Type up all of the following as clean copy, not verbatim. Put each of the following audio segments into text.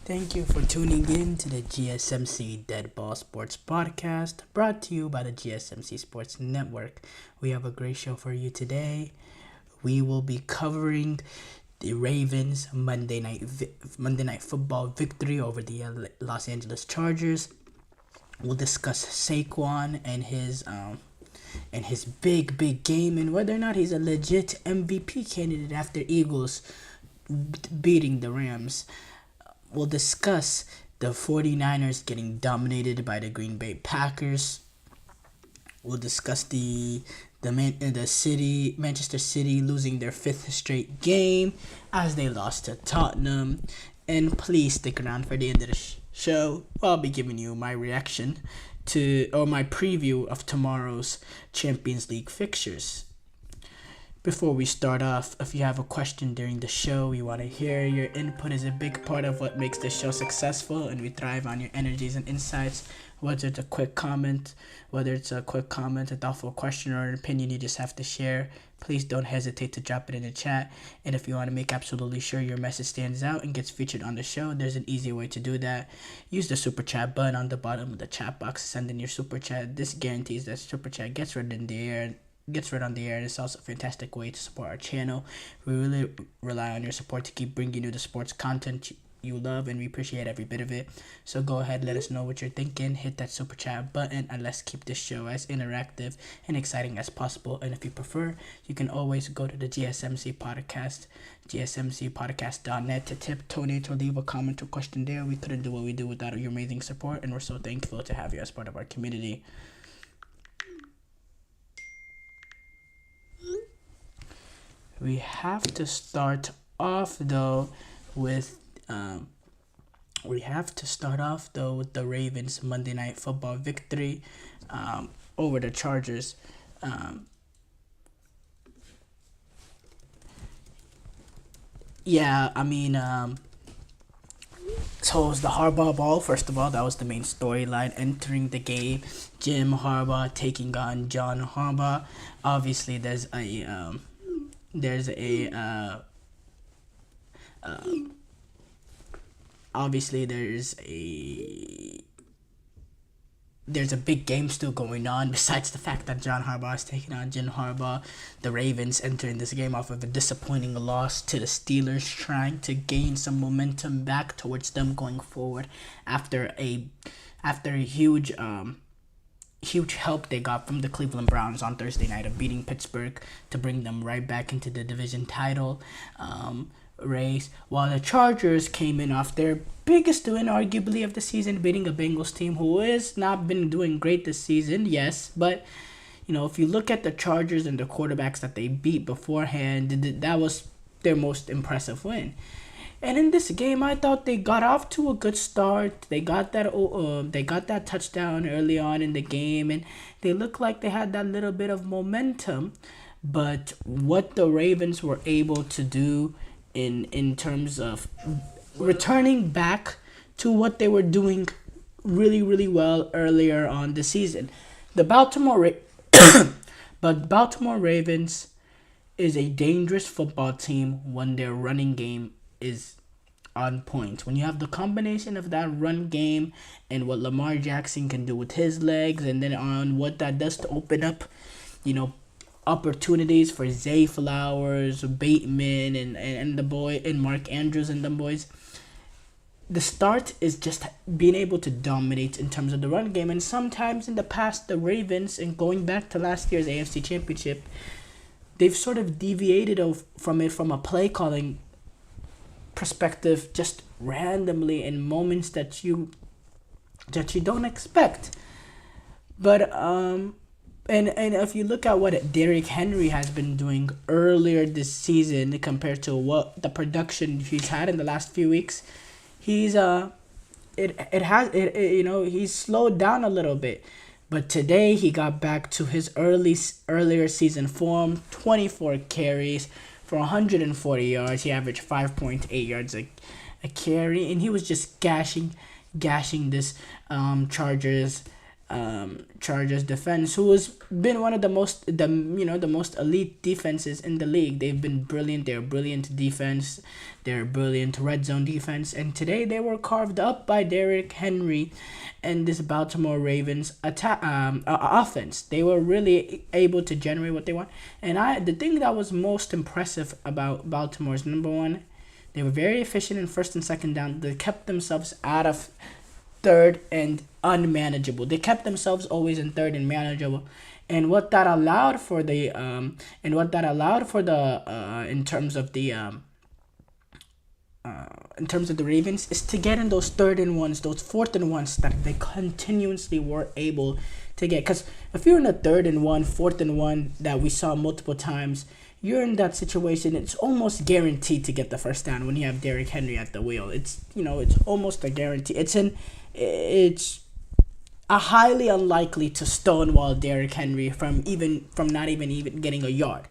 Thank you for tuning in to the GSMC Dead Ball Sports Podcast, brought to you by the GSMC Sports Network. We have a great show for you today. We will be covering the Ravens Monday night football victory over the Los Angeles Chargers. We'll discuss Saquon and his big game and whether or not he's a legit MVP candidate after Eagles beating the Rams. We'll discuss the 49ers getting dominated by the Green Bay Packers. We'll discuss the Manchester City losing their fifth straight game as they lost to Tottenham. And please stick around for the end of the show. I'll be giving you my reaction or my preview of tomorrow's Champions League fixtures. Before we start off, if you have a question during the show, we want to hear your input is a big part of what makes this show successful, and we thrive on your energies and insights. Whether it's a comment, a thoughtful question, or an opinion you just have to share, please don't hesitate to drop it in the chat. And if you want to make absolutely sure your message stands out and gets featured on the show, there's an easy way to do that. Use the super chat button on the bottom of the chat box. Send in your super chat. This guarantees that super chat gets read on the air. And it's also a fantastic way to support our channel. We really rely on your support to keep bringing you the sports content you love, and we appreciate every bit of it. So go ahead, let us know what you're thinking, hit that super chat button, and let's keep this show as interactive and exciting as possible. And if you prefer, you can always go to the GSMC podcast, gsmcpodcast.net, to tip, donate, or leave a comment or question there. We couldn't do what we do without your amazing support, and we're so thankful to have you as part of our community. We have to start off though with the Ravens Monday Night Football victory over the Chargers. So it was the Harbaugh ball. First of all, that was the main storyline entering the game. Jim Harbaugh taking on John Harbaugh. Obviously, there's a there's a big game still going on. Besides the fact that John Harbaugh is taking on Jim Harbaugh, the Ravens entering this game off of a disappointing loss to the Steelers, trying to gain some momentum back towards them going forward after a huge help they got from the Cleveland Browns on Thursday night of beating Pittsburgh to bring them right back into the division title race, while the Chargers came in off their biggest win arguably of the season, beating a Bengals team who has not been doing great this season, yes, but if you look at the Chargers and the quarterbacks that they beat beforehand, that was their most impressive win. And in this game, I thought they got off to a good start. They got that touchdown early on in the game, and they looked like they had that little bit of momentum. But what the Ravens were able to do in terms of returning back to what they were doing really, really well earlier on the season, the Baltimore Ravens is a dangerous football team when their running game is on point. When you have the combination of that run game and what Lamar Jackson can do with his legs, and then on what that does to open up, opportunities for Zay Flowers, Bateman, and the boy, and Mark Andrews and them boys. The start is just being able to dominate in terms of the run game. And sometimes in the past, the Ravens, and going back to last year's AFC Championship, they've sort of deviated from a play calling perspective just randomly in moments that you don't expect. But and if you look at what Derrick Henry has been doing earlier this season compared to what the production he's had in the last few weeks, he's he's slowed down a little bit. But today he got back to his earlier season form, 24 carries for 140 yards. He averaged 5.8 yards a carry, and he was just gashing this Chargers Chargers defense, who has been one of the most elite defenses in the league. They've been brilliant. They're a brilliant defense. They're a brilliant red zone defense. And today they were carved up by Derrick Henry and this Baltimore Ravens offense. They were really able to generate what they want. And the thing that was most impressive about Baltimore is, number one, they were very efficient in first and second down. They kept themselves out of third and unmanageable. They kept themselves always in third and manageable. And what that allowed for the in terms of the Ravens is to get in those third and ones, those fourth and ones that they continuously were able to get. Because if you're in a third and one, fourth and one that we saw multiple times, you're in that situation. It's almost guaranteed to get the first down when you have Derrick Henry at the wheel. It's almost a guarantee. It's a highly unlikely to stonewall Derrick Henry from not even getting a yard.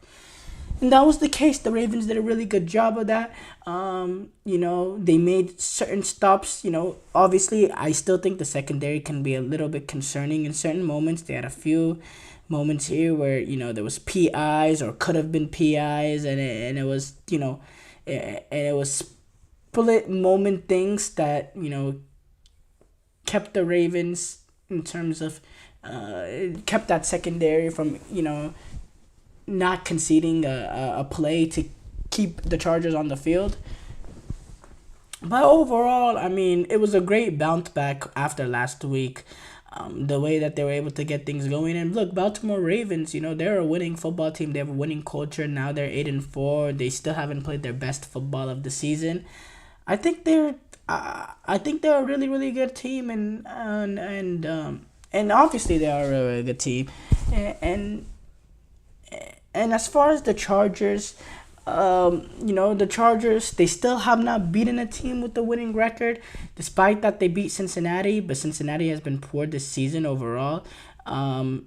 And that was the case. The Ravens did a really good job of that. They made certain stops. Obviously, I still think the secondary can be a little bit concerning in certain moments. They had a few moments here where, there was PIs or could have been PIs, and it was, and it was split moment things that, kept the Ravens in terms of, kept that secondary from, not conceding a play to keep the Chargers on the field. But overall, it was a great bounce back after last week. The way that they were able to get things going. And look, Baltimore Ravens, they're a winning football team. They have a winning culture. Now they're 8-4. They still haven't played their best football of the season. I think they're a really, really good team, and obviously they are a really good team. And as far as the Chargers, the Chargers, they still have not beaten a team with a winning record, despite that they beat Cincinnati, but Cincinnati has been poor this season overall. The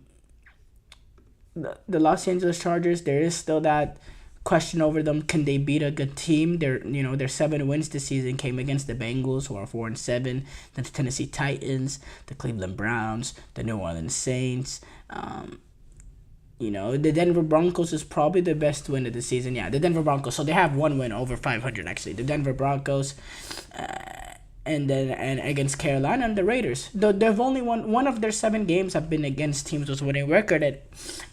Los Angeles Chargers, there is still that question over them. Can they beat a good team? Their 7 wins this season came against the Bengals, who are 4-7, the Tennessee Titans, the Cleveland Browns, the New Orleans Saints. The Denver Broncos is probably the best win of the season. Yeah, the Denver Broncos. So they have one win over 500, actually. The Denver Broncos, and against Carolina and the Raiders. They've only won one of their 7 games have been against teams with winning record. And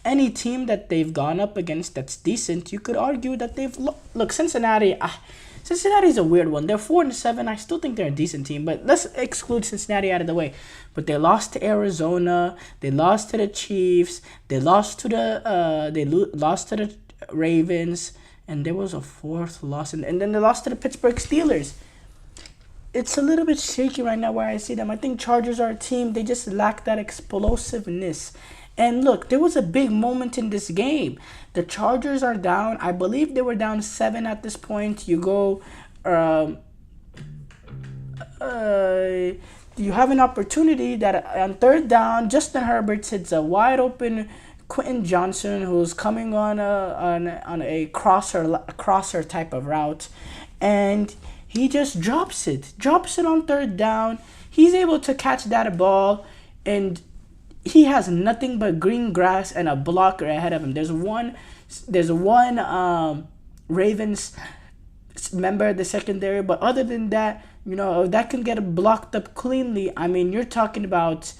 any team that they've gone up against that's decent, you could argue that they've look Cincinnati. Cincinnati's a weird one. They're 4-7. I still think they're a decent team, but let's exclude Cincinnati out of the way. But they lost to Arizona. They lost to the Chiefs. They lost to the Ravens, and there was a 4th loss, and then they lost to the Pittsburgh Steelers. It's a little bit shaky right now where I see them. I think Chargers are a team. They just lack that explosiveness. And look, there was a big moment in this game. The Chargers are down. I believe they were down 7 at this point. You have an opportunity that on 3rd down, Justin Herbert hits a wide open Quentin Johnson, who's coming on a crosser type of route, and he just drops it on 3rd down. He's able to catch that ball, and he has nothing but green grass and a blocker ahead of him. There's one Ravens member of the secondary, but other than that, if that can get blocked up cleanly, you're talking about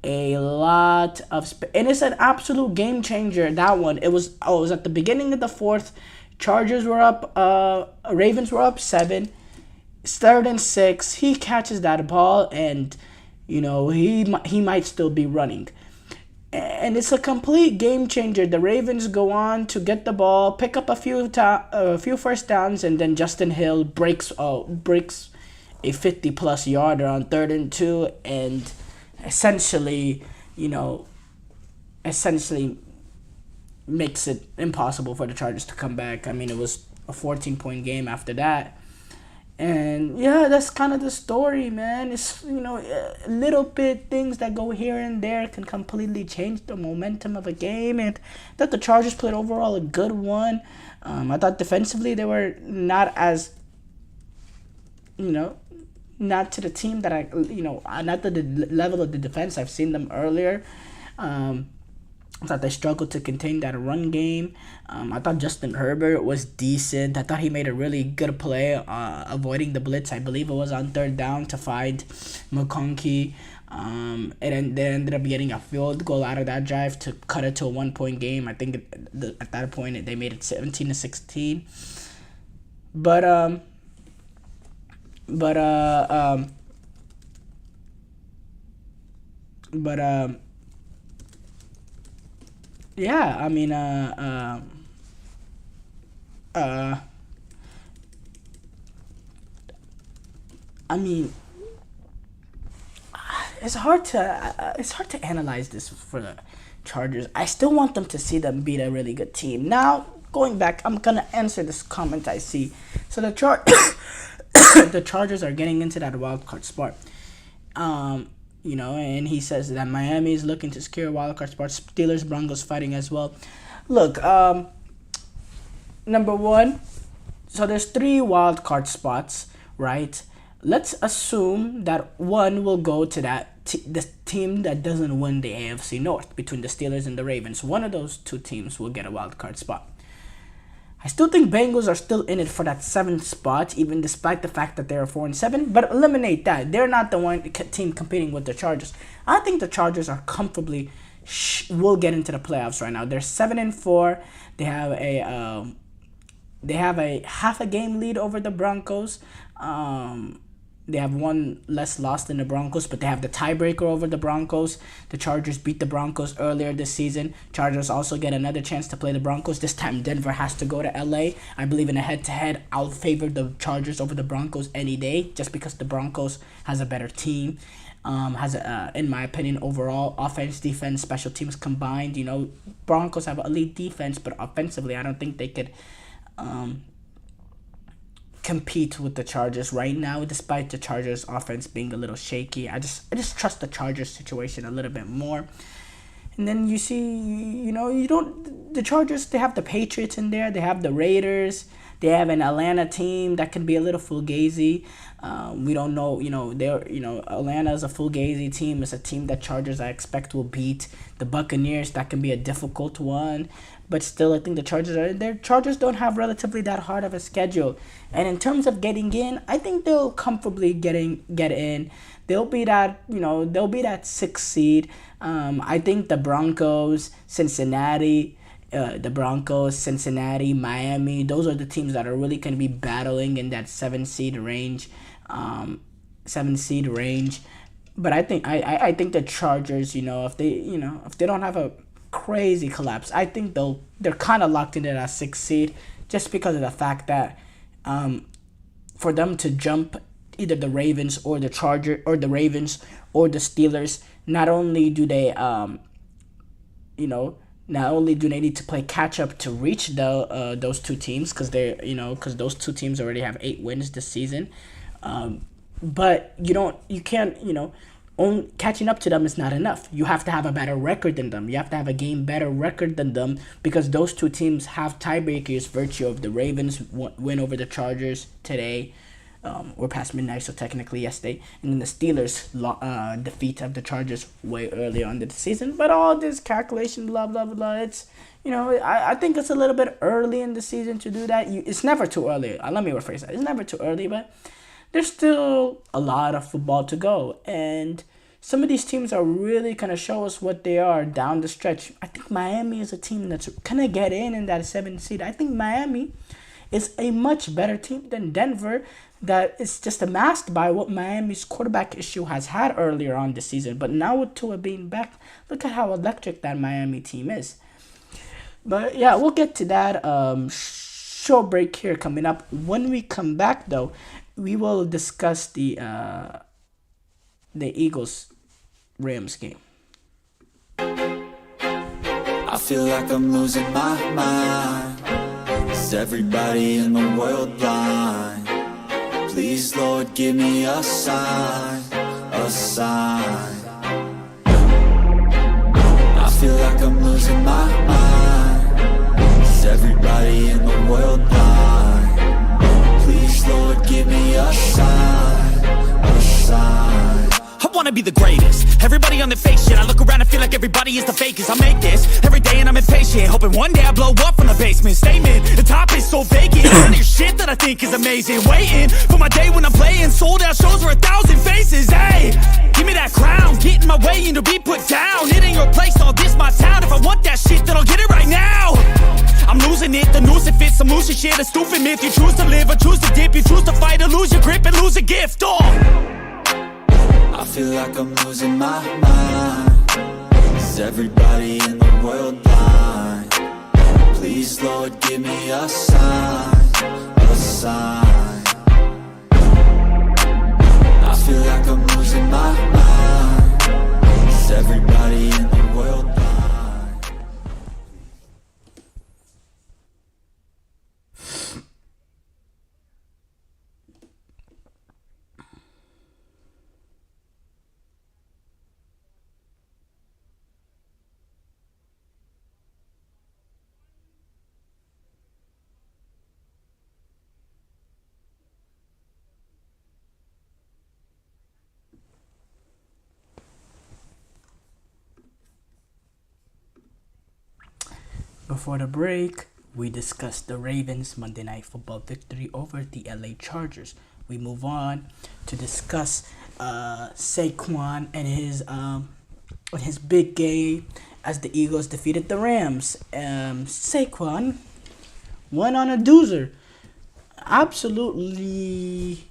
a lot of and it's an absolute game changer. That one, it was at the beginning of the 4th. Chargers were up, Ravens were up 7. 3rd and 6. He catches that ball, and he might still be running. And it's a complete game changer. The Ravens go on to get the ball, pick up a few first downs, and then Justin Hill breaks a 50-plus yarder on 3rd and 2, and essentially makes it impossible for the Chargers to come back. It was a 14-point game after that. And yeah, that's kind of the story, man. It's, little bit things that go here and there can completely change the momentum of a game. And I thought the Chargers played overall a good one. I thought defensively they were not as, not to the team that not to the level of the defense. I've seen them earlier. I thought they struggled to contain that run game. I thought Justin Herbert was decent. I thought he made a really good play avoiding the blitz. I believe it was on third down to find McConkey. And then they ended up getting a field goal out of that drive to cut it to a 1-point game. I think at that point they made it 17-16. Yeah, I mean, it's hard to analyze this for the Chargers. I still want them to see them beat a really good team. Now, going back, I'm gonna answer this comment I see. So the the Chargers are getting into that wild card spot. And he says that Miami is looking to secure a wild card spot. Steelers, Broncos fighting as well. Look, number one, so there's 3 wild card spots, right? Let's assume that one will go to the team that doesn't win the AFC North between the Steelers and the Ravens. One of those 2 teams will get a wild card spot. I still think Bengals are still in it for that 7th spot, even despite the fact that they're 4-7. But eliminate that; they're not the one team competing with the Chargers. I think the Chargers are comfortably will get into the playoffs right now. They're 7-4. They have a half a game lead over the Broncos. They have one less loss than the Broncos, but they have the tiebreaker over the Broncos. The Chargers beat the Broncos earlier this season. Chargers also get another chance to play the Broncos. This time Denver has to go to LA. I believe in a head-to-head, I'll favor the Chargers over the Broncos any day, just because the Broncos has a better team. In my opinion, overall, offense, defense, special teams combined. Broncos have elite defense, but offensively, I don't think they could compete with the Chargers right now, despite the Chargers offense being a little shaky. I just trust the Chargers situation a little bit more. And then you see, the Chargers, they have the Patriots in there, they have the Raiders, they have an Atlanta team that can be a little fugazi. We don't know, Atlanta is a fugazi team. It's a team that Chargers I expect will beat. The Buccaneers, that can be a difficult one. But still, I think the Chargers are in there. Chargers don't have relatively that hard of a schedule. And in terms of getting in, I think they'll comfortably get in. They'll be that 6th seed. I think the Broncos, Cincinnati, Miami, those are the teams that are really going to be battling in that 7 seed range. But I think the Chargers, if they don't have a crazy collapse, I think they're kind of locked into that 6th seed, just because of the fact that for them to jump either the Ravens or the Steelers, not only do they need to play catch up to reach those 2 teams, because those 2 teams already have 8 wins this season, but catching up to them is not enough. You have to have a better record than them. You have to have a game better record than them, because those 2 teams have tiebreakers, virtue of the Ravens win over the Chargers today, or past midnight, so technically yesterday, and then the Steelers defeat of the Chargers way earlier on in the season. But all this calculation, blah blah blah, it's I think it's a little bit early in the season to do that. It's never too early. Let me rephrase that. It's never too early, but there's still a lot of football to go, and some of these teams are really going to show us what they are down the stretch. I think Miami is a team that's going to get in that 7th seed. I think Miami is a much better team than Denver, that is just masked by what Miami's quarterback issue has had earlier on this season. But now with Tua being back, look at how electric that Miami team is. But yeah, we'll get to that. Short break here coming up. When we come back, though, we will discuss the Eagles-Rams game. I feel like I'm losing my mind. Is everybody in the world blind? Please, Lord, give me a sign, a sign. I feel like I'm losing my mind. Is everybody in the world blind? Please, Lord, give me a sign, a wanna be the greatest. Everybody on the fake shit, I look around and feel like everybody is the fakest. I make this every day and I'm impatient, hoping one day I blow up from the basement. Statement, the top is so vacant. None of your shit that I think is amazing. Waiting for my day when I'm playing sold out shows for 1,000 faces. Hey, give me that crown, get in my way and to be put down. It ain't your place, all this my town. If I want that shit, then I'll get it right now. I'm losing it, the noose it fits, some loose shit, a stupid myth. You choose to live or choose to dip, you choose to fight or lose your grip and lose a gift. I feel like I'm losing my mind. Is everybody in the world blind? Please, Lord, give me a sign, a sign. I feel like I'm losing my mind. Is everybody in the world blind? Before the break, we discussed the Ravens' Monday Night Football victory over the LA Chargers. We move on to discuss Saquon and his big game as the Eagles defeated the Rams. Saquon went on a doozer. Absolutely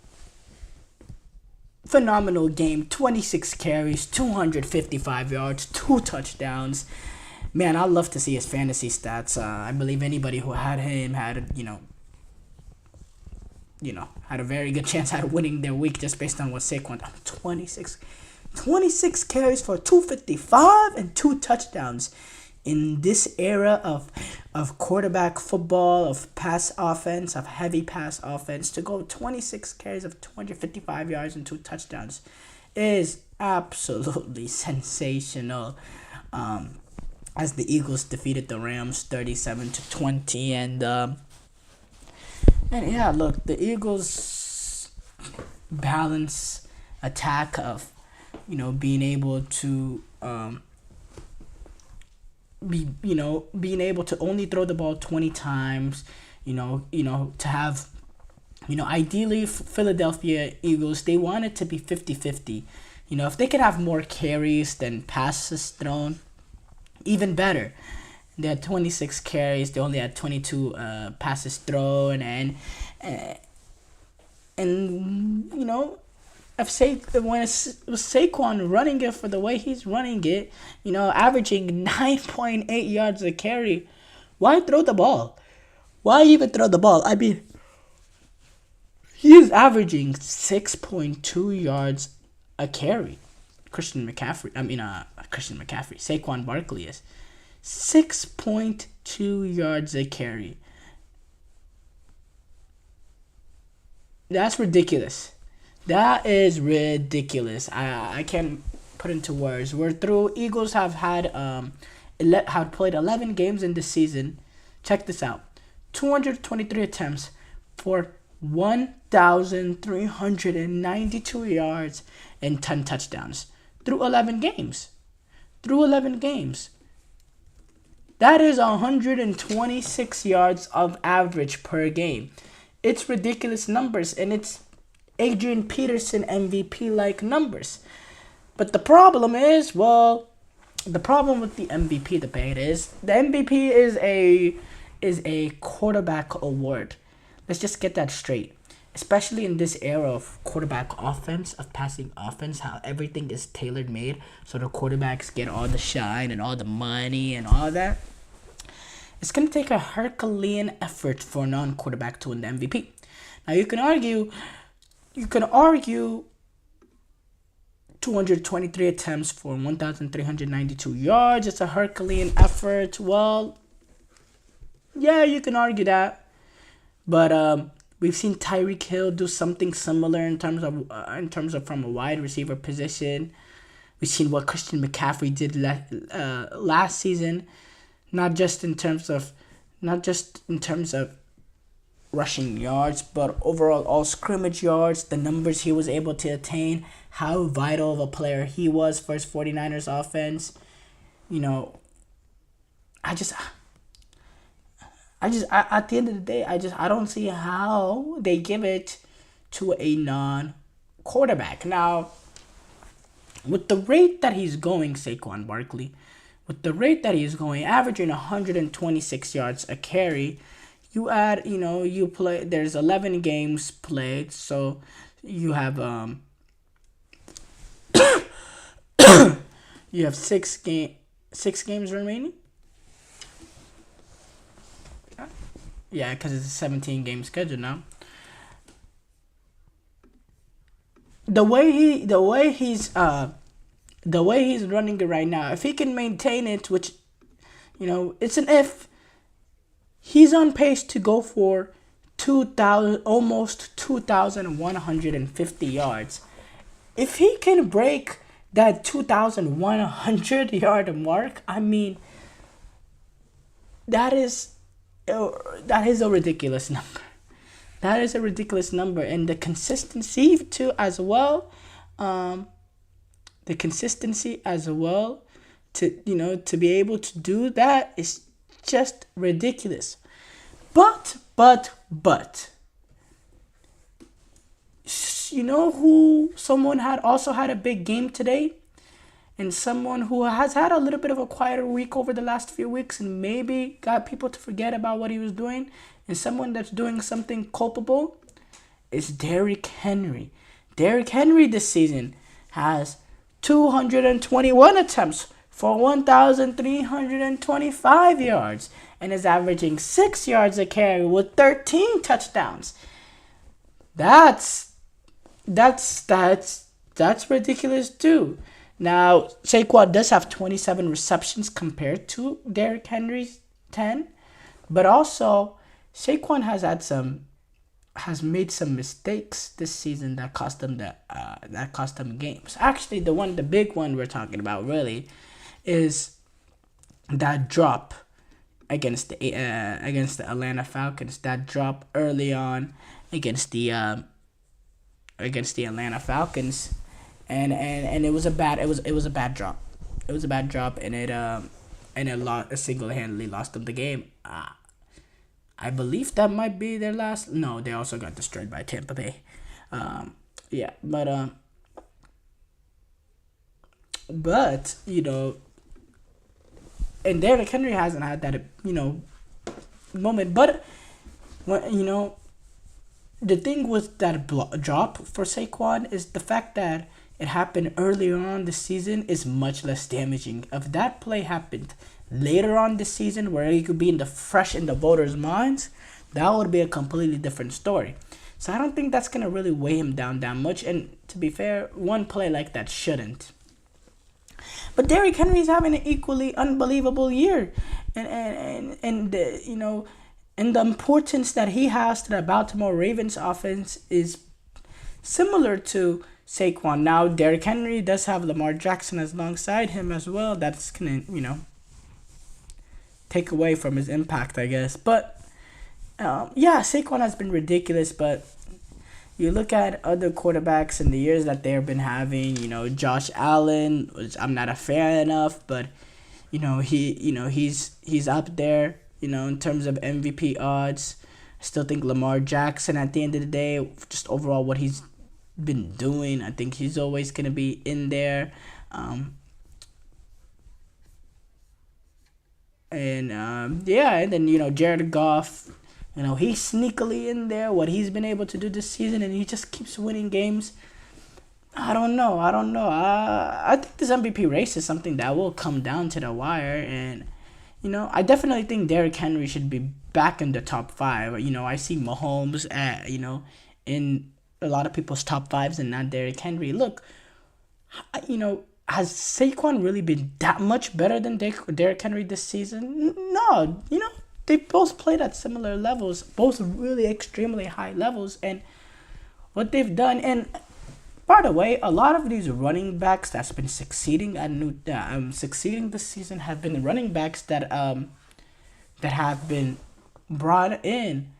phenomenal game. 26 carries, 255 yards, 2 touchdowns. Man, I'd love to see his fantasy stats. I believe anybody who had him had, had a very good chance at winning their week just based on what Saquon. 26 carries for 255 and 2 touchdowns. In this era of quarterback football, of pass offense, of heavy pass offense, to go 26 carries of 255 yards and 2 touchdowns is absolutely sensational. As the Eagles defeated the Rams 37-20, and yeah, look, the Eagles' balance attack of being able to being able to only throw the ball 20 times, to have, ideally Philadelphia Eagles, they want it to be 50-50. If they could have more carries than passes thrown, even better. They had 26 carries. They only had 22 passes thrown, and if Saquon running it for the way he's running it, averaging 9.8 yards a carry, why throw the ball? Why even throw the ball? I mean, he's averaging 6.2 yards a carry. Saquon Barkley is 6.2 yards a carry. That's ridiculous. That is ridiculous. I can't put into words. We're through. Eagles have had played 11 games in this season. Check this out: 223 attempts for 1,392 yards and 10 touchdowns. Through 11 games. That is 126 yards of average per game. It's ridiculous numbers, and it's Adrian Peterson MVP-like numbers. But the problem is, the problem with the MVP debate is the MVP is a quarterback award. Let's just get that straight. Especially in this era of quarterback offense, of passing offense, how everything is tailor-made so the quarterbacks get all the shine and all the money and all that. It's going to take a Herculean effort for a non-quarterback to win the MVP. Now, you can argue 223 attempts for 1,392 yards. It's a Herculean effort. Well, yeah, you can argue that. But we've seen Tyreek Hill do something similar in terms of from a wide receiver position. We've seen what Christian McCaffrey did last season, not just in terms of rushing yards, but overall all scrimmage yards, the numbers he was able to attain, how vital of a player he was for his 49ers offense. You know, I just at the end of the day, I don't see how they give it to a non-quarterback. Now, with the rate that he's going, Saquon Barkley, with the rate that he's going, averaging 126 yards a carry, you add, you play, there's 11 games played, so you have you have six games remaining. Yeah, because it's a 17-game schedule now. The way he's running it right now, if he can maintain it, which, it's an if, he's on pace to go for almost 2,150 yards. If he can break that 2,100 yard mark, I mean, that is a ridiculous number. That is a ridiculous number, and the consistency too as well. The consistency as well to be able to do that is just ridiculous. But someone also had a big game today, and someone who has had a little bit of a quieter week over the last few weeks and maybe got people to forget about what he was doing, and someone that's doing something culpable is Derrick Henry. Derrick Henry this season has 221 attempts for 1,325 yards and is averaging 6 yards a carry with 13 touchdowns. That's ridiculous too. Now, Saquon does have 27 receptions compared to Derrick Henry's 10, but also Saquon has made some mistakes this season that cost them games. Actually, the big one we're talking about really is that drop against the Atlanta Falcons. That drop early on against the Atlanta Falcons. And it was a bad drop. It was a bad drop, and it single-handedly lost them the game. I believe that might be their last. No, they also got destroyed by Tampa Bay. And Derrick Henry hasn't had that moment. But when the thing with that drop for Saquon is the fact that it happened earlier on this season is much less damaging. If that play happened later on this season, where it could be fresh in the voters' minds, that would be a completely different story. So I don't think that's gonna really weigh him down that much. And to be fair, one play like that shouldn't. But Derrick Henry's having an equally unbelievable year, and the importance that he has to the Baltimore Ravens offense is similar to Saquon. Now, Derrick Henry does have Lamar Jackson alongside him as well. That's going to, take away from his impact, I guess. But, Saquon has been ridiculous. But you look at other quarterbacks in the years that they've been having, Josh Allen, which I'm not a fan of. But, he's up there, in terms of MVP odds. I still think Lamar Jackson, at the end of the day, just overall what he's been doing, I think he's always going to be in there. And then Jared Goff, he's sneakily in there, what he's been able to do this season, and he just keeps winning games. I don't know. I think this MVP race is something that will come down to the wire, and I definitely think Derrick Henry should be back in the top 5. I see Mahomes in a lot of people's top 5s and not Derrick Henry. Look, has Saquon really been that much better than Derrick Henry this season? No, they both played at similar levels, both really extremely high levels, and what they've done. And by the way, a lot of these running backs that's been succeeding this season have been running backs that have been brought in,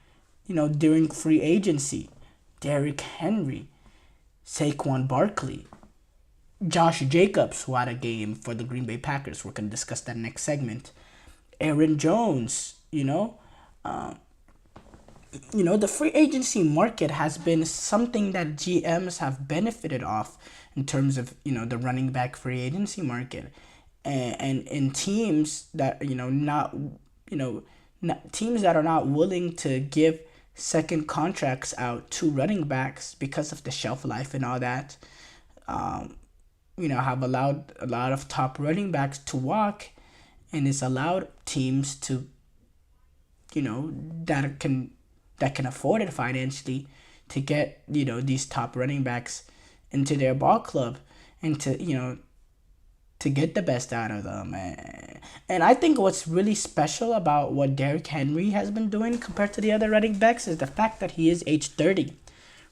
during free agency. Derrick Henry, Saquon Barkley, Josh Jacobs, who had a game for the Green Bay Packers. We're going to discuss that next segment. Aaron Jones, the free agency market has been something that GMs have benefited off in terms of, the running back free agency market. And in teams that, teams that are not willing to give second contracts out to running backs because of the shelf life and all that, have allowed a lot of top running backs to walk, and it's allowed teams to, that can afford it financially to get, these top running backs into their ball club and to get the best out of them. And I think what's really special about what Derrick Henry has been doing compared to the other running backs is the fact that he is age 30.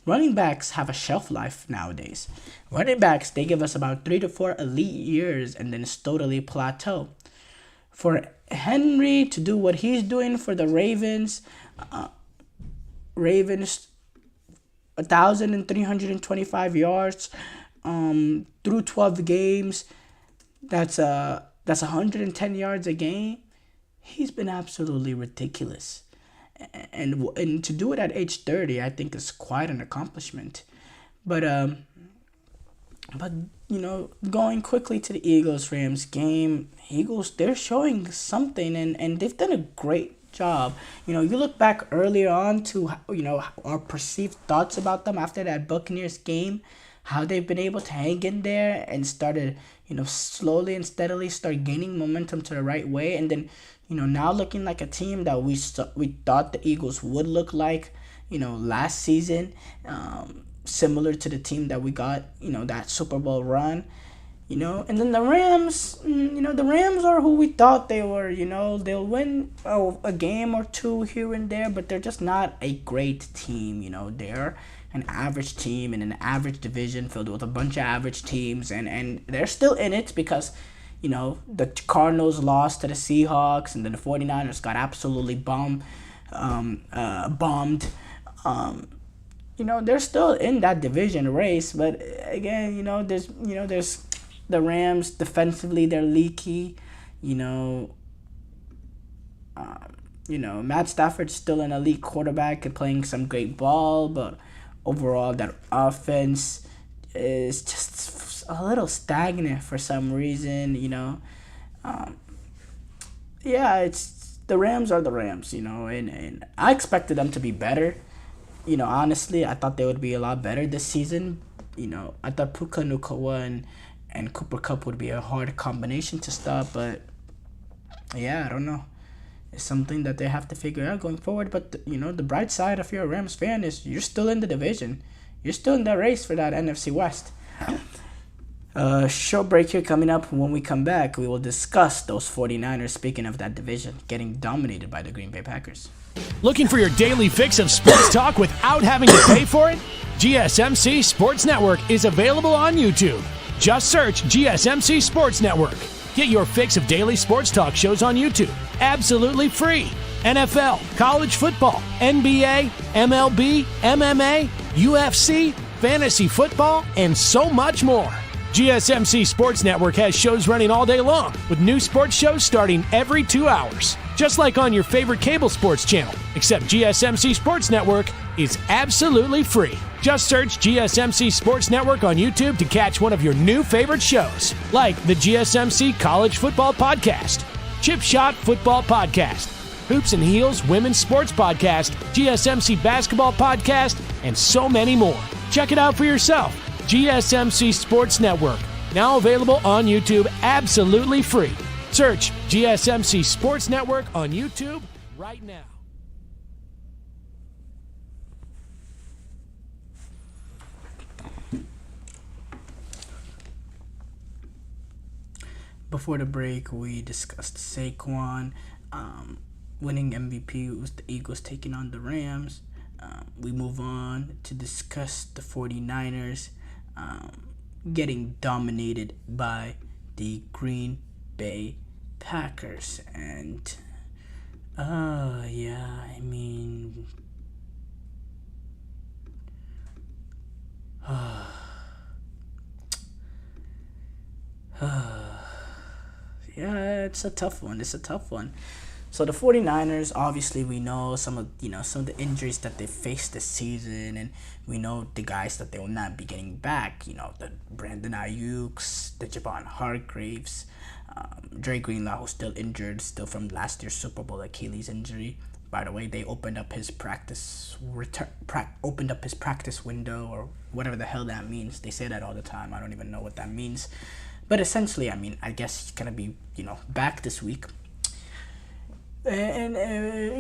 Running backs have a shelf life nowadays. Running backs, they give us about 3 to 4 elite years and then it's totally plateau. For Henry to do what he's doing for the Ravens, 1,325 yards through 12 games, that's 110 yards a game. He's been absolutely ridiculous. And to do it at age 30, I think is quite an accomplishment. But going quickly to the Eagles-Rams game, Eagles, they're showing something, and they've done a great job. You look back earlier on to, our perceived thoughts about them after that Buccaneers game, how they've been able to hang in there and started, slowly and steadily start gaining momentum to the right way. And then, now looking like a team that we thought the Eagles would look like, last season, similar to the team that we got, that Super Bowl run, and then the Rams, the Rams are who we thought they were. They'll win a game or two here and there, but they're just not a great team. They're an average team in an average division filled with a bunch of average teams, and they're still in it because, the Cardinals lost to the Seahawks, and then the 49ers got absolutely bombed. They're still in that division race, but again, there's the Rams defensively, they're leaky. Matt Stafford's still an elite quarterback and playing some great ball, but overall that offense is just a little stagnant for some reason. It's the Rams are the Rams, and I expected them to be better. Honestly, I thought they would be a lot better this season. I thought Puka Nacua and Cooper Kupp would be a hard combination to stop, but I don't know. It's something that they have to figure out going forward. But the bright side, if you're a Rams fan, is you're still in the division. You're still in the race for that NFC West. Short break here coming up. When we come back, we will discuss those 49ers, speaking of that division, getting dominated by the Green Bay Packers. Looking for your daily fix of sports talk without having to pay for it? GSMC Sports Network is available on YouTube. Just search GSMC Sports Network. Get your fix of daily sports talk shows on YouTube, absolutely free. NFL, college football, NBA, MLB, MMA, UFC, fantasy football, and so much more. GSMC Sports Network has shows running all day long, with new sports shows starting every 2 hours. Just like on your favorite cable sports channel, except GSMC Sports Network is absolutely free. Just search GSMC Sports Network on YouTube to catch one of your new favorite shows, like the GSMC College Football Podcast, Chip Shot Football Podcast, Hoops and Heels Women's Sports Podcast, GSMC Basketball Podcast, and so many more. Check it out for yourself. GSMC Sports Network, now available on YouTube absolutely free. Search GSMC Sports Network on YouTube right now. Before the break, we discussed Saquon winning MVP was the Eagles taking on the Rams. We move on to discuss the 49ers getting dominated by the Green Bay Packers. And Yeah, it's a tough one. So the 49ers, obviously we know some of the injuries that they faced this season, and we know the guys that they will not be getting back. The Brandon Ayuk's, the Javon Hargraves, Dre Greenlaw, who's still injured, still from last year's Super Bowl Achilles injury. By the way, they opened up his practice window, or whatever the hell that means. They say that all the time. I don't even know what that means. But essentially, I guess he's gonna be, back this week. And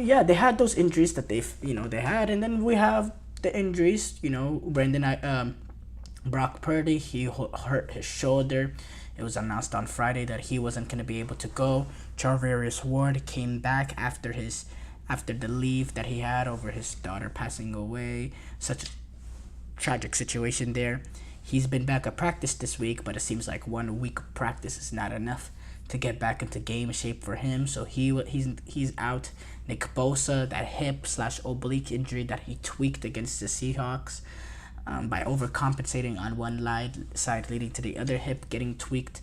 yeah, they had those injuries that they had, and then we have the injuries. Brock Purdy, he hurt his shoulder. It was announced on Friday that he wasn't gonna be able to go. Charvarius Ward came back after the leave that he had over his daughter passing away. Such a tragic situation there. He's been back at practice this week, but it seems like 1 week of practice is not enough to get back into game shape for him. So he's out. Nick Bosa, that hip/oblique injury that he tweaked against the Seahawks by overcompensating on one side, leading to the other hip getting tweaked.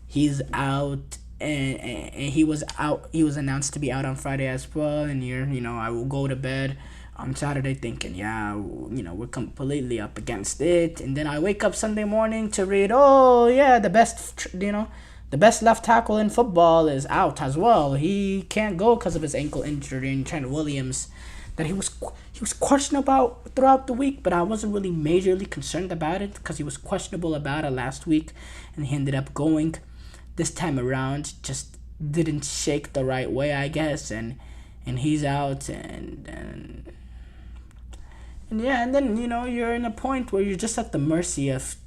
He's out. And he was out. He was announced to be out on Friday as well. And I will go to bed on Saturday thinking, we're completely up against it. And then I wake up Sunday morning to read, the best left tackle in football is out as well. He can't go because of his ankle injury. And Trent Williams, that he was questionable about throughout the week, but I wasn't really majorly concerned about it because he was questionable about it last week, and he ended up going. This time around, just didn't shake the right way, I guess, and he's out, and then you're in a point where you're just at the mercy of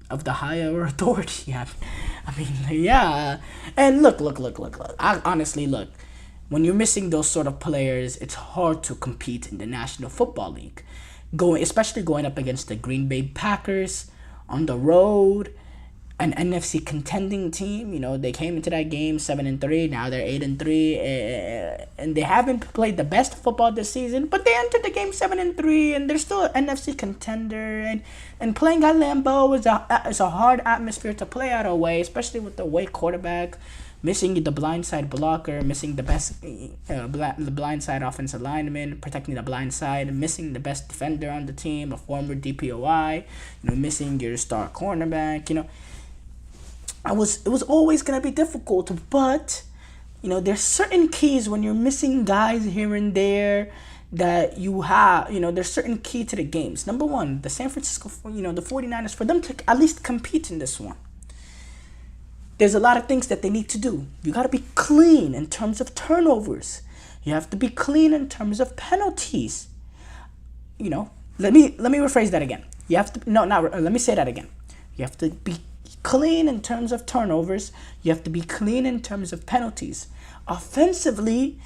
the higher authority. And look. Honestly, when you're missing those sort of players, it's hard to compete in the National Football League, especially going up against the Green Bay Packers on the road. An NFC contending team. They came into that game 7-3. Now they're 8-3, and they haven't played the best football this season. But they entered the game 7-3, and they're still an NFC contender. And playing at Lambeau is a hard atmosphere to play out away, especially with the away quarterback missing the blindside blocker, missing the best the blindside offensive lineman, protecting the blind side, missing the best defender on the team, a former DPOI. Missing your star cornerback. It was always going to be difficult, but, there's certain keys when you're missing guys here and there that you have, there's certain key to the games. Number one, the San Francisco, the 49ers, for them to at least compete in this one, there's a lot of things that they need to do. You got to be clean in terms of turnovers. You have to be clean in terms of penalties. Let me rephrase that again. Let me say that again. You have to be clean in terms of turnovers. You have to be clean in terms of penalties. Offensively,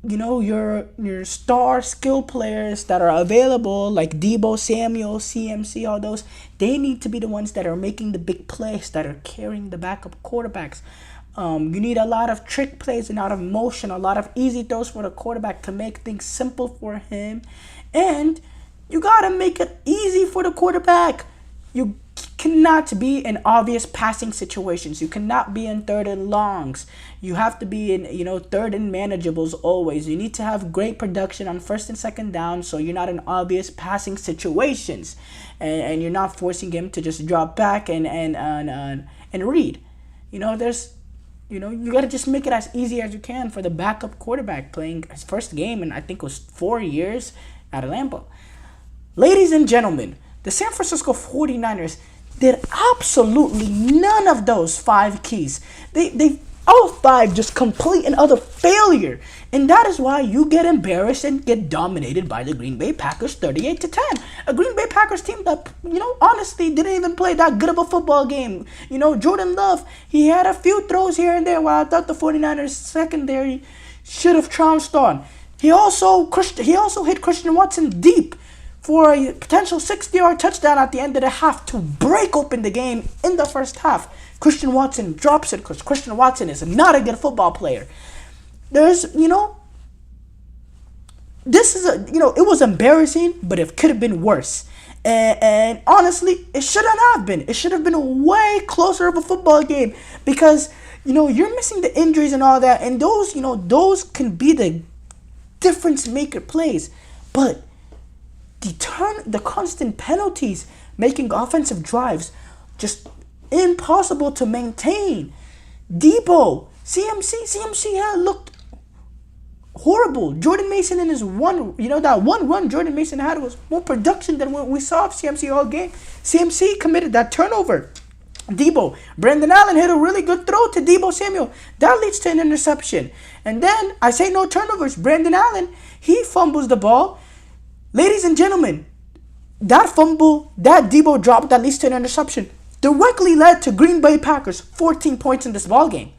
your star skill players that are available, like Debo Samuel, CMC, all those, they need to be the ones that are making the big plays, that are carrying the backup quarterbacks. You need a lot of trick plays and out of motion, a lot of easy throws for the quarterback to make things simple for him. And you got to make it easy for the quarterback. You cannot be in obvious passing situations. You cannot be in third and longs. You have to be in, third and manageables always. You need to have great production on first and second down, so you're not in obvious passing situations, and you're not forcing him to just drop back and read. You got to just make it as easy as you can for the backup quarterback playing his first game in, I think it was 4 years at Lambeau. Ladies and gentlemen, the San Francisco 49ers did absolutely none of those 5 keys. They all 5 just complete and utter failure. And that is why you get embarrassed and get dominated by the Green Bay Packers 38-10. A Green Bay Packers team that, honestly didn't even play that good of a football game. Jordan Love, he had a few throws here and there where I thought the 49ers secondary should have trounced on. He also hit Christian Watson deep for a potential 60-yard touchdown at the end of the half to break open the game in the first half. Christian Watson drops it because Christian Watson is not a good football player. It was embarrassing, but it could have been worse. And honestly, it shouldn't have been. It should have been a way closer of a football game because, you're missing the injuries and all that. And those can be the difference maker plays. But the constant penalties making offensive drives just impossible to maintain. Debo, CMC had looked horrible. Jordan Mason in his that one run Jordan Mason had was more production than what we saw of CMC all game. CMC committed that turnover. Brandon Allen hit a really good throw to Debo Samuel. That leads to an interception. And then, I say no turnovers. Brandon Allen, he fumbles the ball. Ladies and gentlemen, that fumble, that Debo drop that leads to an interception directly led to Green Bay Packers 14 points in this ball game.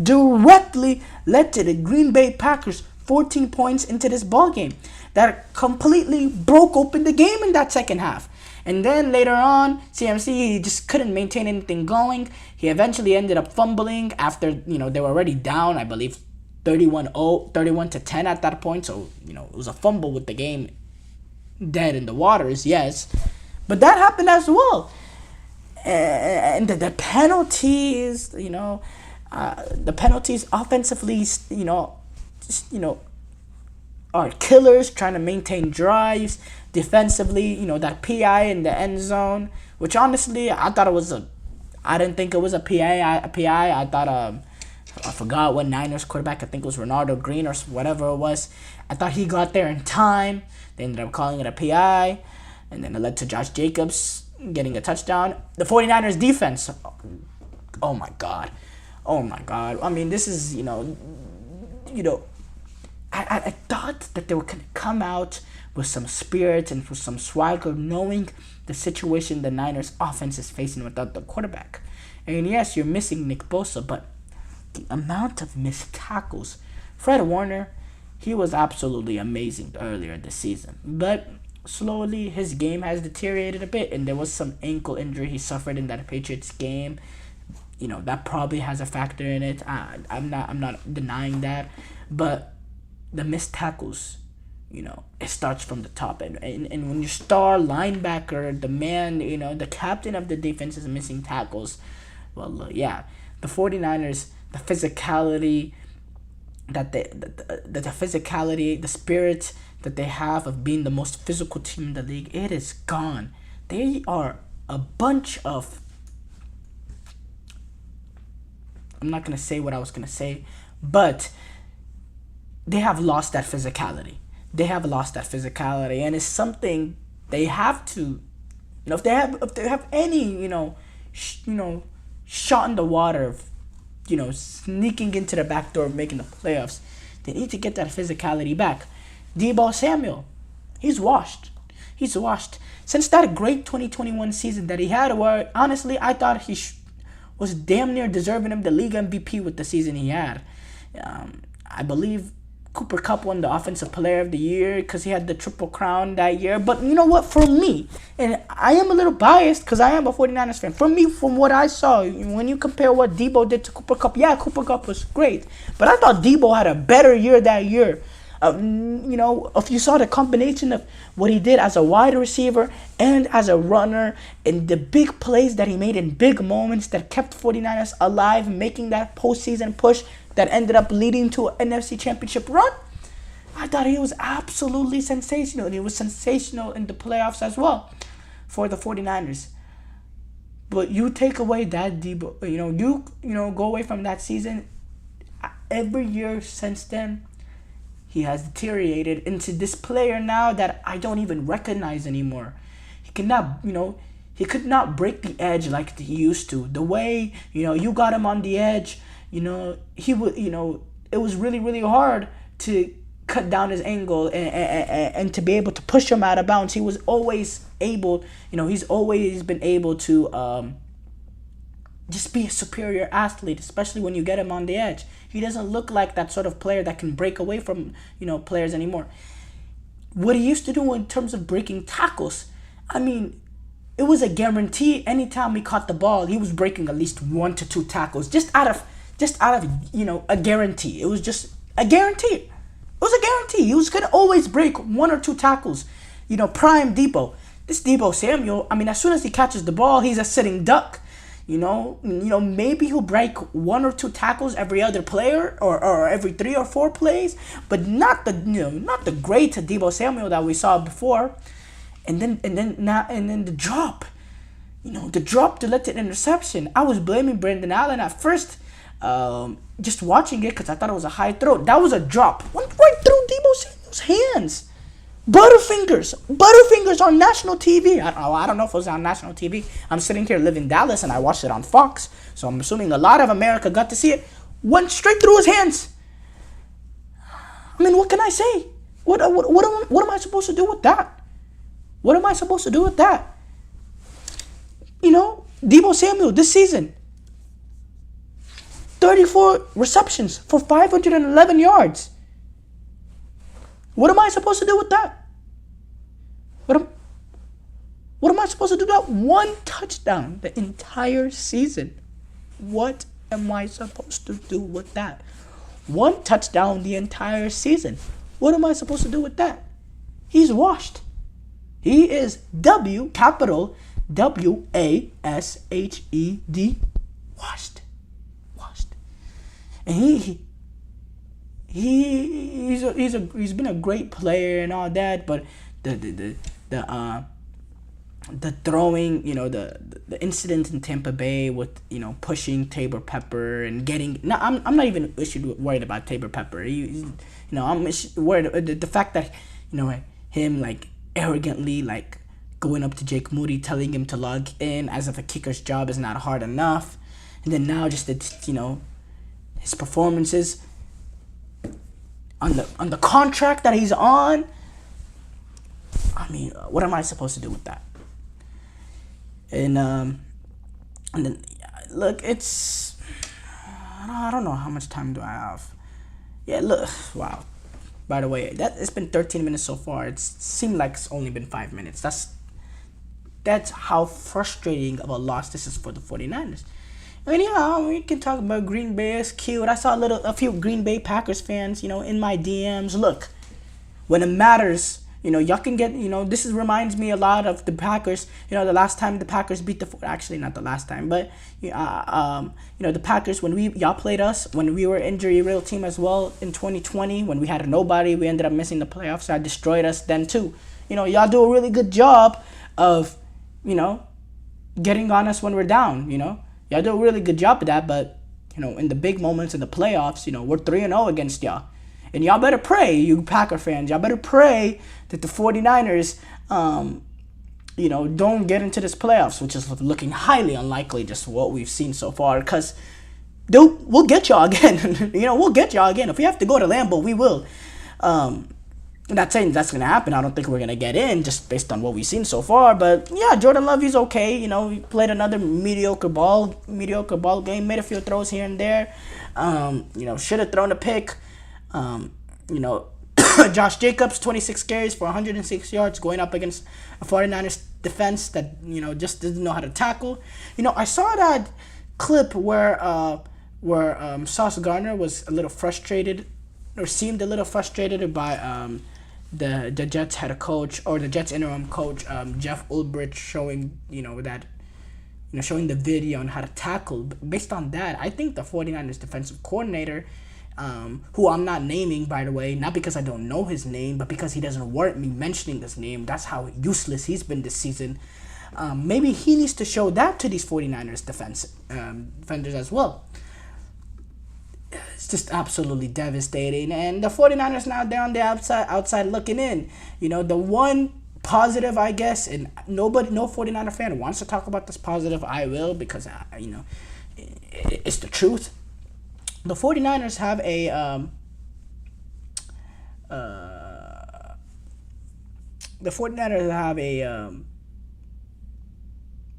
Directly led to the Green Bay Packers 14 points into this ball game. That completely broke open the game in that second half. And then later on, CMC just couldn't maintain anything going. He eventually ended up fumbling after, they were already down, I believe, 31-10 at that point. So, it was a fumble with the game dead in the waters, yes. But that happened as well. And the penalties, the penalties offensively, are killers trying to maintain drives. Defensively, that PI in the end zone, which honestly, I didn't think it was a PI. I thought, I forgot what Niners quarterback, I think it was Ronaldo Green or whatever it was. I thought he got there in time. They ended up calling it a PI. And then it led to Josh Jacobs getting a touchdown. The 49ers defense, oh my God. I mean, this is, I thought that they were going to come out with some spirit and with some swagger, knowing the situation the Niners offense is facing without the quarterback. And yes, you're missing Nick Bosa, but the amount of missed tackles. Fred Warner, he was absolutely amazing earlier this season. But slowly, his game has deteriorated a bit, and there was some ankle injury he suffered in that Patriots game. That probably has a factor in it. I'm not denying that. But the missed tackles, it starts from the top. And when your star linebacker, the man, the captain of the defense is missing tackles, well, the 49ers, the physicality, the physicality, the spirit that they have of being the most physical team in the league, it is gone. They are a bunch of... I'm not going to say what I was going to say, but they have lost that physicality. And it's something they have to, if they have any, shot in the water of, sneaking into the back door, making the playoffs, they need to get that physicality back. Debo Samuel, he's washed. Since that great 2021 season that he had, where honestly I thought he was damn near deserving of the league MVP with the season he had. I believe Cooper Kupp won the Offensive Player of the Year because he had the Triple Crown that year. But you know what? For me, and I am a little biased because I am a 49ers fan. For me, from what I saw, when you compare what Debo did to Cooper Kupp, Cooper Kupp was great. But I thought Debo had a better year that year. If you saw the combination of what he did as a wide receiver and as a runner and the big plays that he made in big moments that kept 49ers alive, making that postseason push that ended up leading to an NFC Championship run, I thought he was absolutely sensational. And he was sensational in the playoffs as well for the 49ers. But you take away that Debo, you go away from that season, every year since then, he has deteriorated into this player now that I don't even recognize anymore. He could not break the edge like he used to. The way, you got him on the edge, he would, it was really, really hard to cut down his angle and to be able to push him out of bounds. He was always able, he's always been able to just be a superior athlete, especially when you get him on the edge. He doesn't look like that sort of player that can break away from, players anymore. What he used to do in terms of breaking tackles, it was a guarantee. Anytime he caught the ball, he was breaking at least 1 to 2 tackles, just out of a guarantee. It was just a guarantee. It was a guarantee. He was gonna always break 1 or 2 tackles. Prime Debo. This Deebo Samuel, I mean, as soon as he catches the ball, he's a sitting duck. Maybe he'll break 1 or 2 tackles every other player, or every 3 or 4 plays, but not the great Deebo Samuel that we saw before. And then the drop, the drop to let the interception. I was blaming Brandon Allen at first, just watching it because I thought it was a high throw. That was a drop, went right through Deebo Samuel's hands. Butterfingers on national TV. I don't know if it was on national TV. I'm sitting here living in Dallas and I watched it on Fox, so I'm assuming a lot of America got to see it. Went straight through his hands. I mean, what can I say? What am I supposed to do with that? What am I supposed to do with that? Deebo Samuel this season, 34 receptions for 511 yards. What am I supposed to do with that? What am I supposed to do with that? 1 touchdown the entire season. What am I supposed to do with that? 1 touchdown the entire season. What am I supposed to do with that? He's washed. He is capital WASHED, washed. And he's been a great player and all that, but the throwing, the incident in Tampa Bay with pushing Tabor Pepper and getting. No, I'm not even worried about Tabor Pepper. I'm worried the fact that him arrogantly going up to Jake Moody, telling him to log in as if a kicker's job is not hard enough, and then now just his performances on the contract that he's on. I mean, what am I supposed to do with that? And then look, it's I don't know how much time do I have. Yeah, look, wow. By the way, it's been 13 minutes so far. It seemed like it's only been 5 minutes. That's how frustrating of a loss this is for the 49ers. I mean, we can talk about Green Bay is cute. I saw a few Green Bay Packers fans, in my DMs. Look, when it matters, y'all can get, this reminds me a lot of the Packers. The last time the Packers beat actually not the last time, but the Packers when y'all played us when we were injury real team as well in 2020 when we had nobody, we ended up missing the playoffs. So I destroyed us then too. Y'all do a really good job of, getting on us when we're down. Y'all do a really good job of that, but in the big moments in the playoffs, we're 3-0 against y'all. And y'all better pray, you Packer fans. Y'all better pray that the 49ers, don't get into this playoffs, which is looking highly unlikely, just what we've seen so far. Because we'll get y'all again. We'll get y'all again. If we have to go to Lambeau, we will. I'm not saying that's going to happen. I don't think we're going to get in just based on what we've seen so far. But, yeah, Jordan Love, he's okay. He played another mediocre ball game, made a few throws here and there. Should have thrown a pick. Josh Jacobs, 26 carries for 106 yards going up against a 49ers defense that, just didn't know how to tackle. I saw that clip where Sauce Gardner was a little frustrated or seemed a little frustrated by the Jets head coach or the Jets interim coach, Jeff Ulbrich, showing showing the video on how to tackle. Based on that, I think the 49ers defensive coordinator, who I'm not naming, by the way, not because I don't know his name, but because he doesn't warrant me mentioning his name. That's how useless he's been this season. Maybe he needs to show that to these 49ers defenders as well. It's just absolutely devastating. And the 49ers now, they're on the outside looking in. The one positive, I guess, and no 49er fan wants to talk about this positive, I will, because, it's the truth. The 49ers have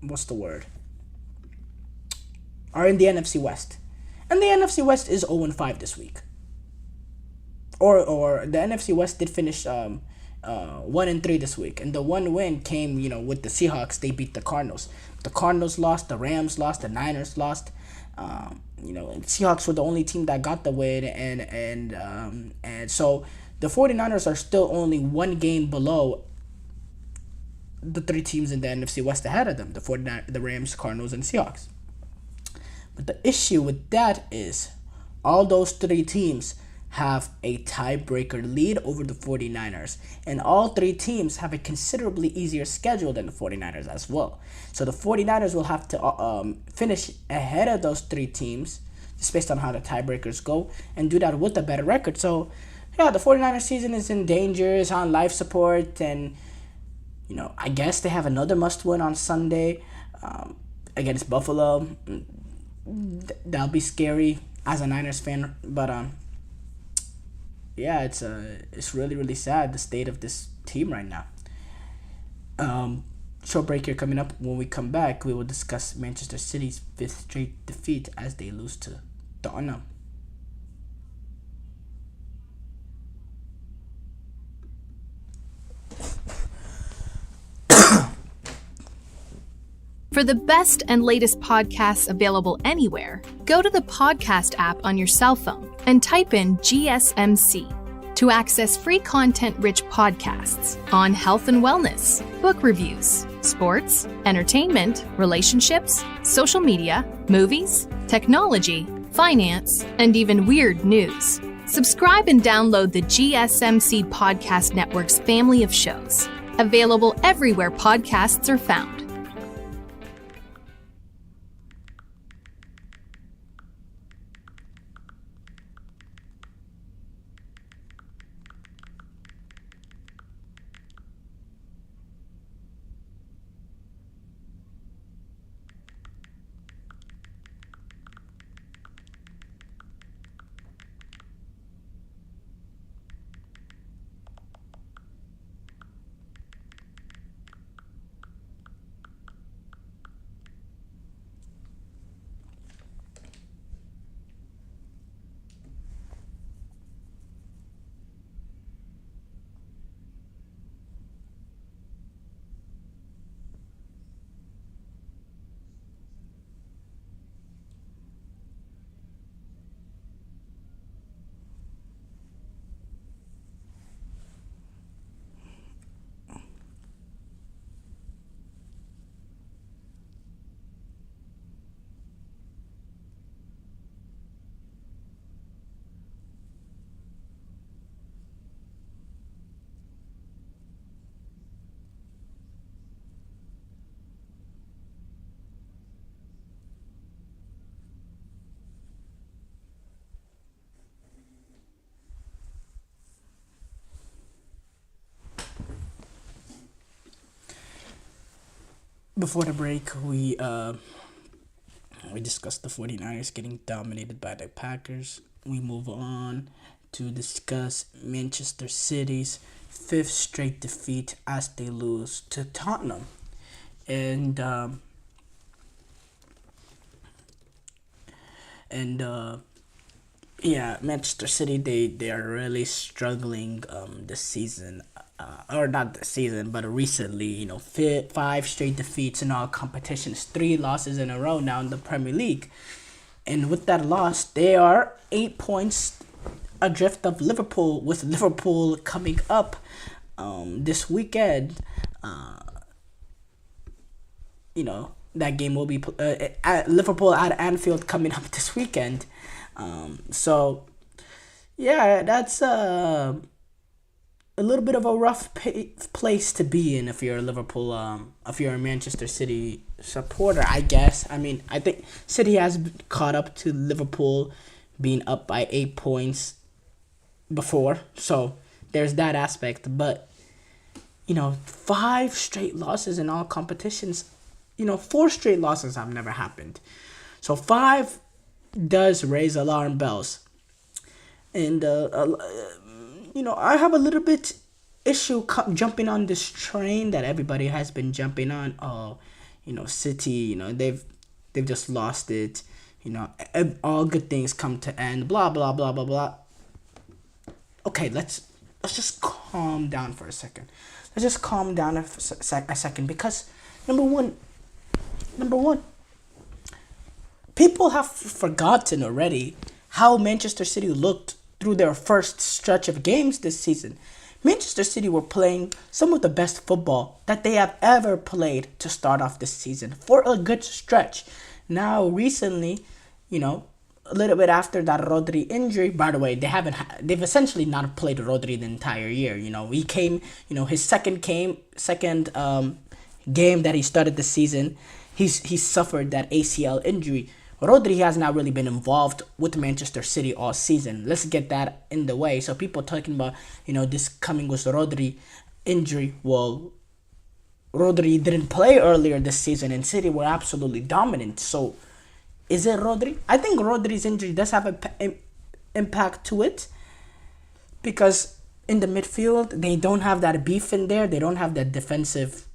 what's the word? Are in the NFC West. And the NFC West is 0-5 this week. Or the NFC West did finish 1-3 this week. And the one win came, with the Seahawks. They beat the Cardinals. The Cardinals lost, the Rams lost, the Niners lost. Seahawks were the only team that got the win, and so the 49ers are still only one game below the three teams in the NFC West ahead of them, the 49, the Rams, Cardinals, and Seahawks. But the issue with that is all those three teams have a tiebreaker lead over the 49ers. And all three teams have a considerably easier schedule than the 49ers as well. So the 49ers will have to finish ahead of those three teams, just based on how the tiebreakers go, and do that with a better record. So, yeah, the 49ers season is in danger, it's on life support, and, I guess they have another must-win on Sunday against Buffalo. That'll be scary as a Niners fan, but yeah, it's really, really sad, the state of this team right now. Short break here coming up. When we come back, we will discuss Manchester City's 5th straight defeat as they lose to Tottenham. For the best and latest podcasts available anywhere, go to the podcast app on your cell phone and type in GSMC to access free content-rich podcasts on health and wellness, book reviews, sports, entertainment, relationships, social media, movies, technology, finance, and even weird news. Subscribe and download the GSMC Podcast Network's family of shows, available everywhere podcasts are found. Before the break, we discussed the 49ers getting dominated by the Packers. We move on to discuss Manchester City's 5th straight defeat as they lose to Tottenham. And yeah, Manchester City, they are really struggling this season. Or not this season, but recently, 5 straight defeats in all competitions, 3 losses in a row now in the Premier League. And with that loss, they are 8 points adrift of Liverpool, with Liverpool coming up this weekend. That game will be at Liverpool at Anfield coming up this weekend. So, yeah, that's a little bit of a rough place to be in if you're a Liverpool, if you're a Manchester City supporter, I guess. I mean, I think City has caught up to Liverpool being up by 8 points before, so there's that aspect. But 5 straight losses in all competitions. 4 straight losses have never happened, so 5 does raise alarm bells. And I have a little bit issue jumping on this train that everybody has been jumping on. Oh, City, they've just lost it. All good things come to end. Blah blah blah blah blah. Okay, let's just calm down for a second. Let's just calm down a second, because number one, people have forgotten already how Manchester City looked through their first stretch of games this season. Manchester City were playing some of the best football that they have ever played to start off this season for a good stretch. Now, recently, a little bit after that Rodri injury, by the way, they've essentially not played Rodri the entire year. He came, his second game that he started the season, he suffered that ACL injury. Rodri has not really been involved with Manchester City all season. Let's get that in the way. So people talking about, this coming with Rodri injury. Well, Rodri didn't play earlier this season and City were absolutely dominant. So is it Rodri? I think Rodri's injury does have an impact to it, because in the midfield, they don't have that beef in there. They don't have that defensive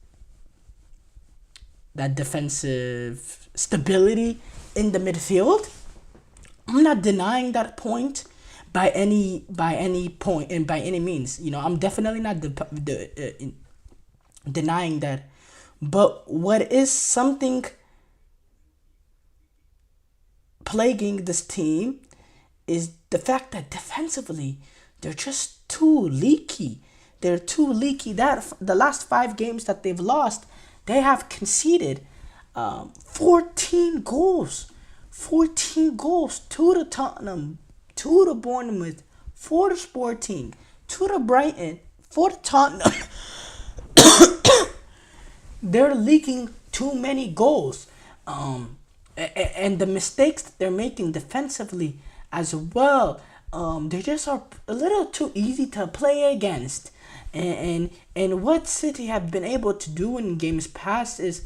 stability in the midfield. I'm not denying that point by any point and by any means. I'm definitely not denying that. But what is something plaguing this team is the fact that defensively they're just too leaky. They're too leaky. That the last 5 games that they've lost, they have conceded 14 goals. 14 goals. 2 to Tottenham, 2 to Bournemouth, 4 to Sporting, 2 to Brighton, 4 to Tottenham. They're leaking too many goals. And the mistakes that they're making defensively as well, they just are a little too easy to play against. And what City have been able to do in games past is,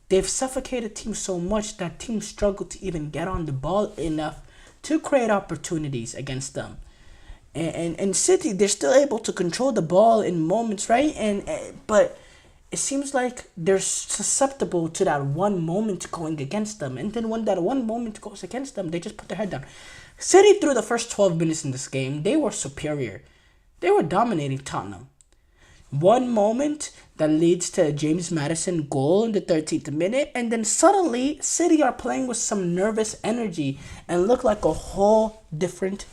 they've suffocated teams so much that teams struggle to even get on the ball enough to create opportunities against them. And City, they're still able to control the ball in moments, right? But it seems like they're susceptible to that one moment going against them. And then when that one moment goes against them, they just put their head down. City, through the first 12 minutes in this game, they were superior. They were dominating Tottenham. One moment that leads to a James Maddison goal in the 13th minute, and then suddenly City are playing with some nervous energy and look like a whole different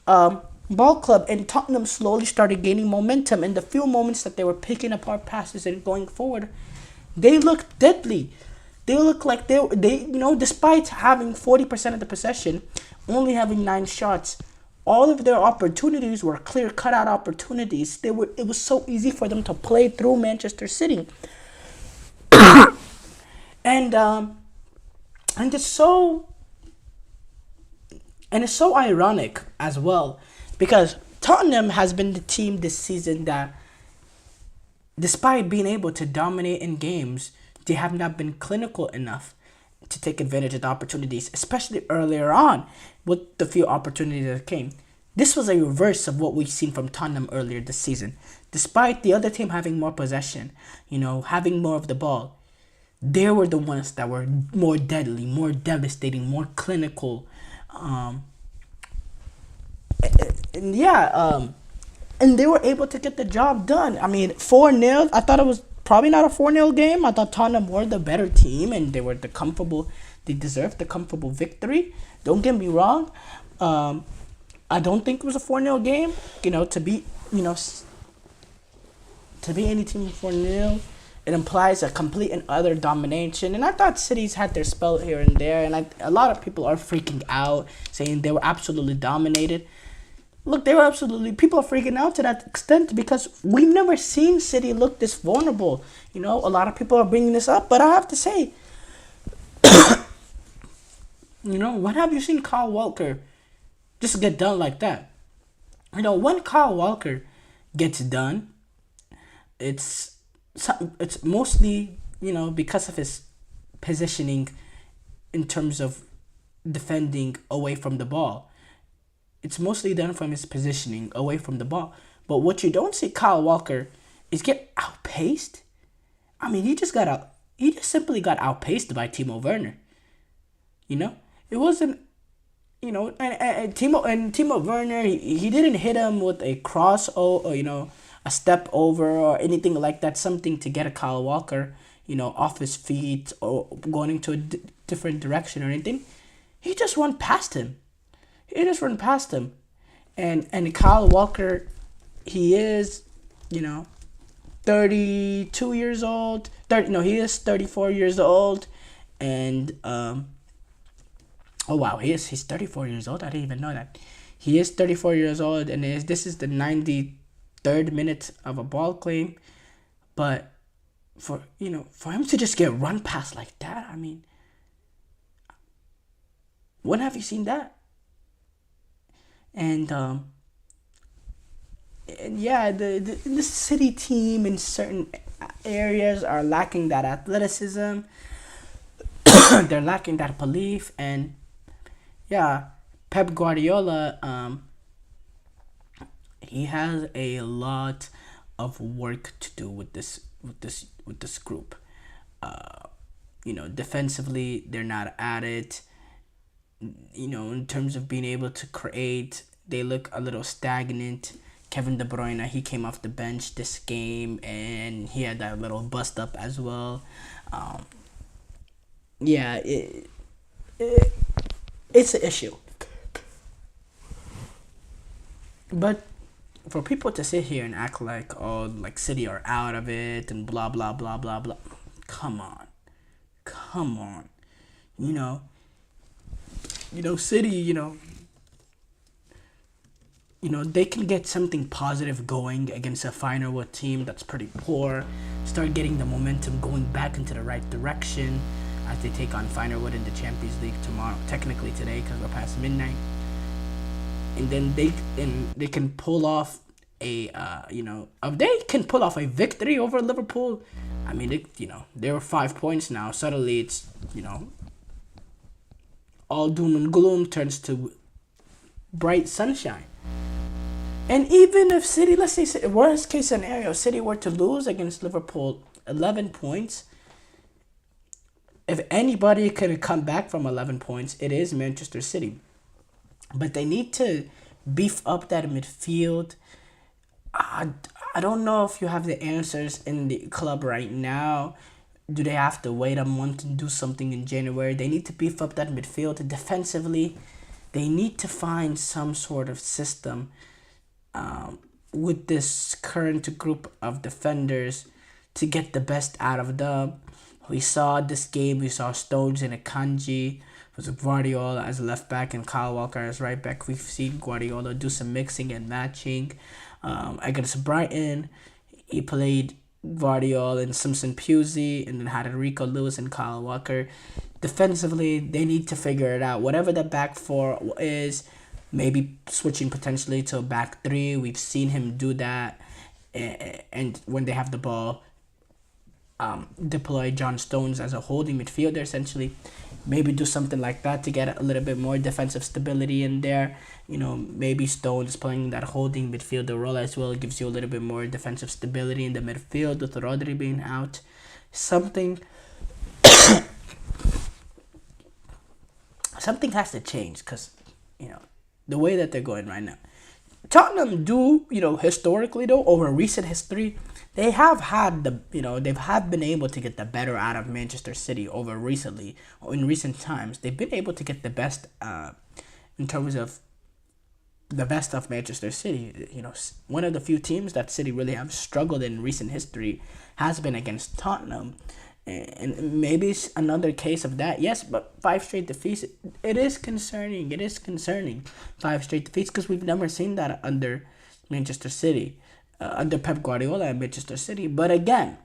ball club. And Tottenham slowly started gaining momentum. In the few moments that they were picking apart passes and going forward, they looked deadly. They looked like they despite having 40% of the possession, only having 9 shots, all of their opportunities were clear cut-out opportunities. It was so easy for them to play through Manchester City. And it's so ironic as well, because Tottenham has been the team this season that, despite being able to dominate in games, they have not been clinical enough to take advantage of the opportunities, especially earlier on with the few opportunities that came. This was a reverse of what we've seen from Tottenham earlier this season. Despite the other team having more possession, having more of the ball, they were the ones that were more deadly, more devastating, more clinical. And they were able to get the job done. I mean, 4-0, I thought it was probably not a 4-0 game. I thought Tottenham were the better team and they deserved the comfortable victory. Don't get me wrong. I don't think it was a 4-0 game. To beat any team 4-0, it implies a complete and utter domination. And I thought City's had their spell here and there, and a lot of people are freaking out, saying they were absolutely dominated. Look, people are freaking out to that extent because we've never seen City look this vulnerable. A lot of people are bringing this up, but I have to say, when have you seen Kyle Walker just get done like that? When Kyle Walker gets done, it's mostly, because of his positioning in terms of defending away from the ball. It's mostly done from his positioning away from the ball. But what you don't see Kyle Walker is get outpaced. I mean, he just simply got outpaced by Timo Werner. It wasn't, and Timo Werner, he didn't hit him with a cross or a step over or anything like that, something to get a Kyle Walker, off his feet or going into a different direction or anything. He just went past him. And Kyle Walker he is, 32 years old. He is 34 years old, and oh wow, he's 34 years old. I didn't even know that. He is 34 years old, and this is the 93rd minute of a ball claim, but for him to just get run past like that, I mean, when have you seen that? And yeah, the city team in certain areas are lacking that athleticism. They're lacking that belief, and yeah, Pep Guardiola, he has a lot of work to do with this group. Defensively, they're not at it. In terms of being able to create, they look a little stagnant. Kevin De Bruyne, he came off the bench this game, and he had that little bust up as well. Yeah, it's an issue. But for people to sit here and act like, City are out of it and blah, blah, blah, blah, blah. Come on. City, they can get something positive going against a Firewood team that's pretty poor. Start getting the momentum going back into the right direction as they take on Firewood in the Champions League tomorrow. Technically today, because we're past midnight. And then they can pull off if they can pull off a victory over Liverpool. I mean, they were 5 points now. Suddenly, it's all doom and gloom turns to bright sunshine. And even if City, let's say worst case scenario, City were to lose against Liverpool 11 points, if anybody could come back from 11 points, it is Manchester City. But they need to beef up that midfield. I don't know if you have the answers in the club right now. Do they have to wait a month and do something in January? They need to beef up that midfield. Defensively, they need to find some sort of system with this current group of defenders to get the best out of them. We saw this game. We saw Stones and Akanji. Was Guardiola as left back and Kyle Walker as right back. We've seen Guardiola do some mixing and matching. Against Brighton, he played Guardiola and Simpson Pusey, and then had Enrico Lewis and Kyle Walker. Defensively, they need to figure it out. Whatever the back four is, maybe switching potentially to a back three. We've seen him do that. And when they have the ball, deploy John Stones as a holding midfielder, essentially. Maybe do something like that to get a little bit more defensive stability in there. Maybe Stones playing that holding midfielder role as well. It gives you a little bit more defensive stability in the midfield with Rodri being out. Something has to change because, the way that they're going right now. Tottenham do, historically though, over recent history, they have had been able to get the better out of Manchester City over recently, or in recent times. They've been able to get the best, in terms of the best of Manchester City. One of the few teams that City really have struggled in recent history has been against Tottenham. And maybe it's another case of that. Yes, but 5 straight defeats, it is concerning. 5 straight defeats, because we've never seen that under Manchester City, under Pep Guardiola and Manchester City. But again,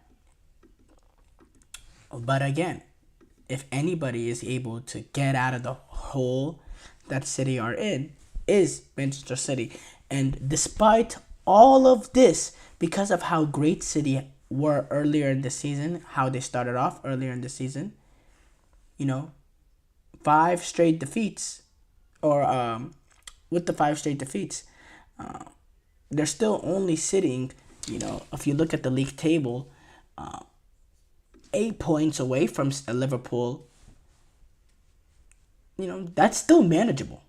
if anybody is able to get out of the hole that City are in, is Manchester City. And despite all of this, because of how great City were earlier in the season, how they started off earlier in the season, 5 straight defeats, or with the 5 straight defeats, they're still only sitting, if you look at the league table, 8 points away from Liverpool. That's still manageable.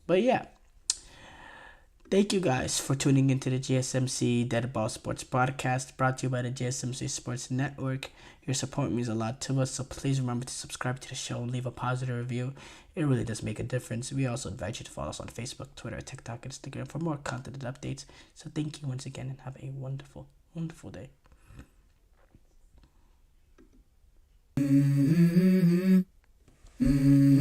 But yeah, Thank you guys for tuning into the GSMC Dead Ball Sports Podcast, brought to you by the GSMC Sports Network. Your support means a lot to us, so please remember to subscribe to the show and leave a positive review. It really does make a difference. We also invite you to follow us on Facebook, Twitter, TikTok, and Instagram for more content and updates. So thank you once again and have a wonderful, wonderful day. Mm-hmm. Mm-hmm.